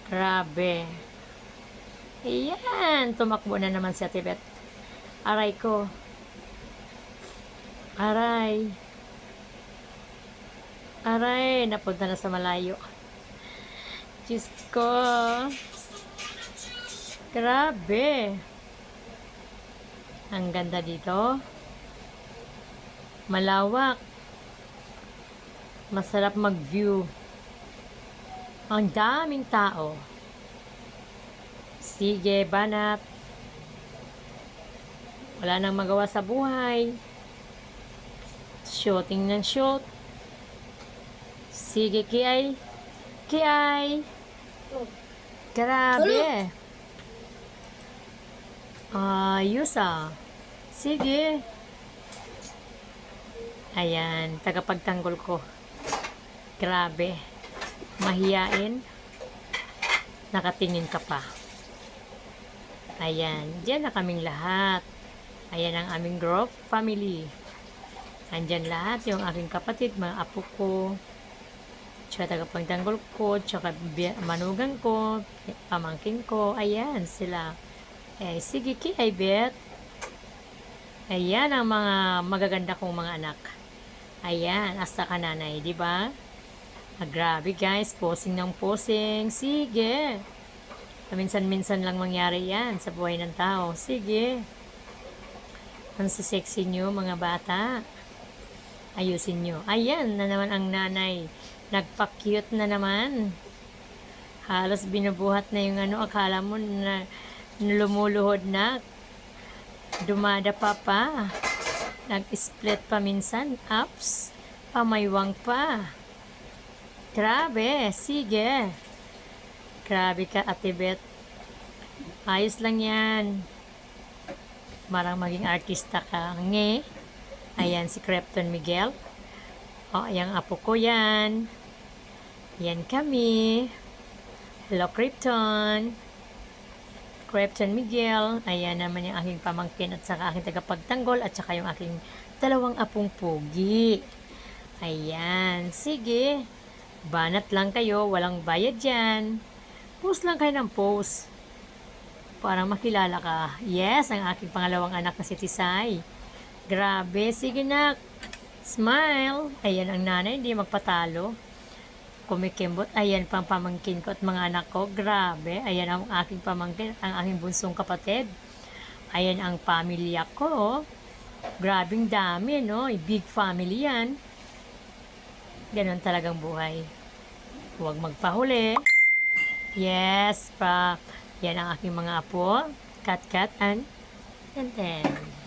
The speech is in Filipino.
Grabe. Ayan, tumakbo na naman si Ate Beth. Aray ko. Aray. Aray, napunta na sa malayo. Diyos ko. Grabe. Ang ganda dito. Malawak. Masarap mag-view. Ang daming tao. Sige, banat. Wala nang magawa sa buhay. Shooting ng shoot. Sige, Kiay. Kiay. Grabe. Ayos ah. Sige. Ayan, tagapagtanggol ko. Grabe. Mahiyain. Nakatingin ka pa. Ayan, diyan na kaming lahat. Ayan ang aming group family. Andyan lahat, yung aking kapatid, mga apo ko, tsaka tagapagtanggol ko, tsaka manugang ko, pamangkin ko. Ayan sila. Sige, Kiay Bet. Ayan ang mga magaganda kong mga anak. Ayan, hasta ka nanay, di ba? Grabe guys, posing ng posing. Sige. Minsan-minsan lang mangyari yan sa buhay ng tao. Sige. Ang sexy nyo, mga bata. Ayusin nyo. Ayan na naman ang nanay. Nagpa-cute na naman. Halos binubuhat na yung akala mo na lumuluhod na. Dumadapa pa. Nag-split pa minsan. Ups. Pamaywang pa. Grabe. Sige. Grabe ka, Ate Beth. Ayos lang yan. Marang maging artista ka. Nge. Ayan si Crepton Miguel. Ayan apo ko yan. Yan kami. Hello, Crepton. Crepton Miguel. Ayan naman yung aking pamangkin at saka aking tagapagtanggol at saka yung aking dalawang apong pogi. Ayan. Sige. Banat lang kayo. Walang bayad dyan. Post lang kayo ng post. Para makilala ka. Yes, ang aking pangalawang anak na si Tisay. Grabe. Sige na. Smile. Ayan ang nanay. Hindi magpatalo. Kumikimbot. Ayan pang pamangkin ko at mga anak ko. Grabe. Ayan ang aking pamangkin. Ang aking bunsong kapatid. Ayan ang pamilya ko. Grabing dami, no? Big family yan. Ganon talagang buhay. Huwag magpahuli. Yes, yan ang aking mga apo. Kat and Tenten.